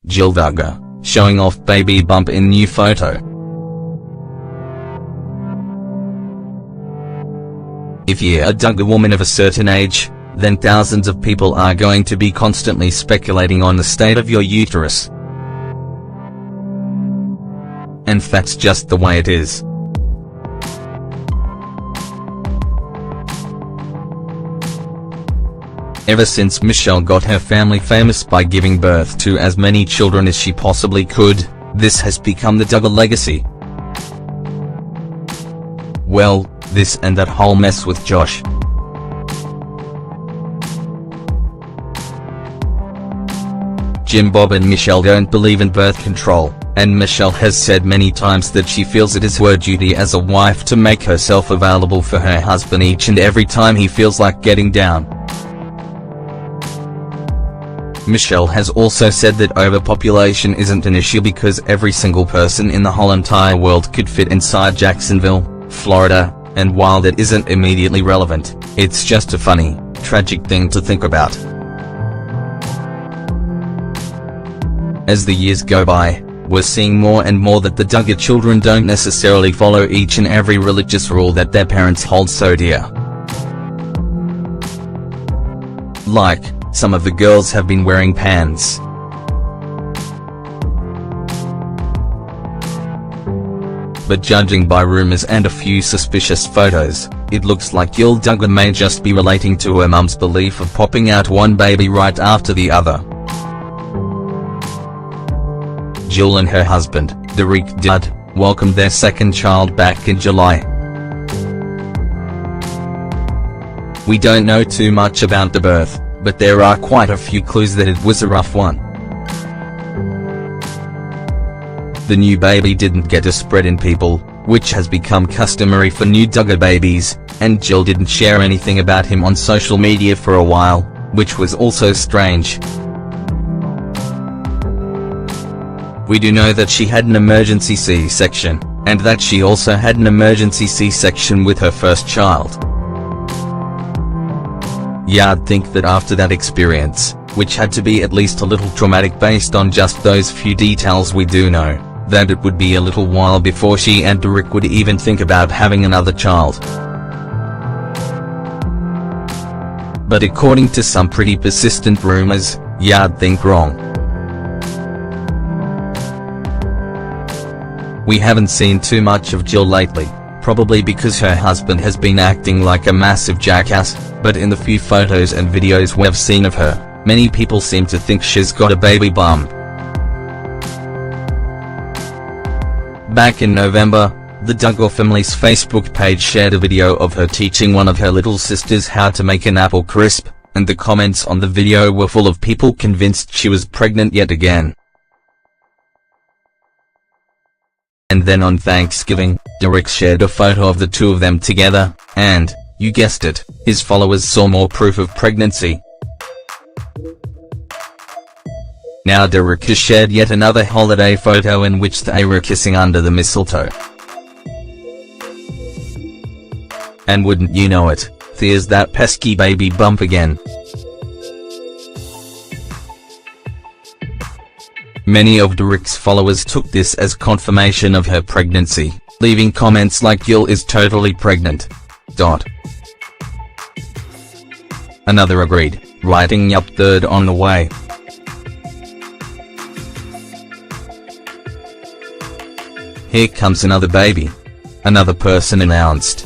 Jill Duggar, showing off baby bump in new photo. If you're a Duggar woman of a certain age, then thousands of people are going to be constantly speculating on the state of your uterus. And that's just the way it is. Ever since Michelle got her family famous by giving birth to as many children as she possibly could, this has become the Duggar legacy. Well, this and that whole mess with Josh. Jim Bob and Michelle don't believe in birth control, and Michelle has said many times that she feels it is her duty as a wife to make herself available for her husband each and every time he feels like getting down. Michelle has also said that overpopulation isn't an issue because every single person in the whole entire world could fit inside Jacksonville, Florida, and while that isn't immediately relevant, it's just a funny, tragic thing to think about. As the years go by, we're seeing more and more that the Duggar children don't necessarily follow each and every religious rule that their parents hold so dear. Like, some of the girls have been wearing pants. But judging by rumors and a few suspicious photos, it looks like Jill Duggar may just be relating to her mum's belief of popping out one baby right after the other. Jill and her husband, Derick Dillard, welcomed their second child back in July. We don't know too much about the birth, but there are quite a few clues that it was a rough one. The new baby didn't get a spread in people, which has become customary for new Duggar babies, and Jill didn't share anything about him on social media for a while, which was also strange. We do know that she had an emergency C-section, and that she also had an emergency C-section with her first child. Yeah, I'd think that after that experience, which had to be at least a little traumatic based on just those few details we do know, that it would be a little while before she and Derick would even think about having another child. But according to some pretty persistent rumors, yeah, I'd think wrong. We haven't seen too much of Jill lately, probably because her husband has been acting like a massive jackass, but in the few photos and videos we've seen of her, many people seem to think she's got a baby bump. Back in November, the Duggar family's Facebook page shared a video of her teaching one of her little sisters how to make an apple crisp, and the comments on the video were full of people convinced she was pregnant yet again. And then on Thanksgiving, Derick shared a photo of the two of them together, and, you guessed it, his followers saw more proof of pregnancy. Now Derick has shared yet another holiday photo in which they were kissing under the mistletoe. And wouldn't you know it, there's that pesky baby bump again. Many of Derick's followers took this as confirmation of her pregnancy, leaving comments like "Jill is totally pregnant." Another agreed, writing "Yup, third on the way." Here comes another baby. Another person announced.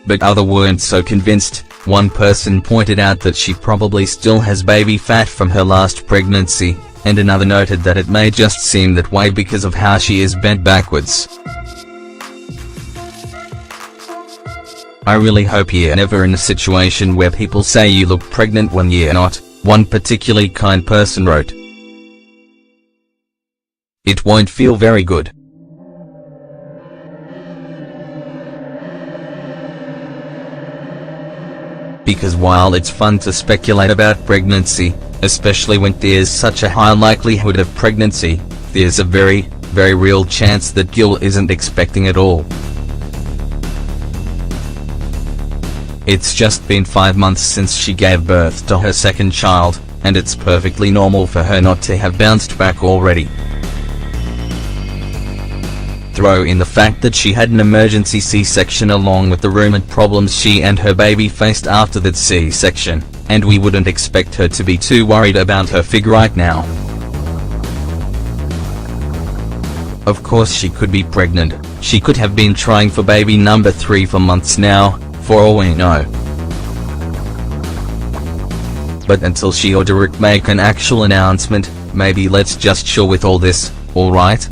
But others weren't so convinced. One person pointed out that she probably still has baby fat from her last pregnancy, and another noted that it may just seem that way because of how she is bent backwards. I really hope you're never in a situation where people say you look pregnant when you're not, one particularly kind person wrote. It won't feel very good. Because while it's fun to speculate about pregnancy, especially when there's such a high likelihood of pregnancy, there's a very, very real chance that Jill isn't expecting at all. It's just been 5 months since she gave birth to her second child, and it's perfectly normal for her not to have bounced back already. Throw in the fact that she had an emergency C-section along with the rumored problems she and her baby faced after that C-section, and we wouldn't expect her to be too worried about her figure right now. Of course she could be pregnant, she could have been trying for baby number 3 for months now, for all we know. But until she or Derick make an actual announcement, maybe let's just chill with all this, alright?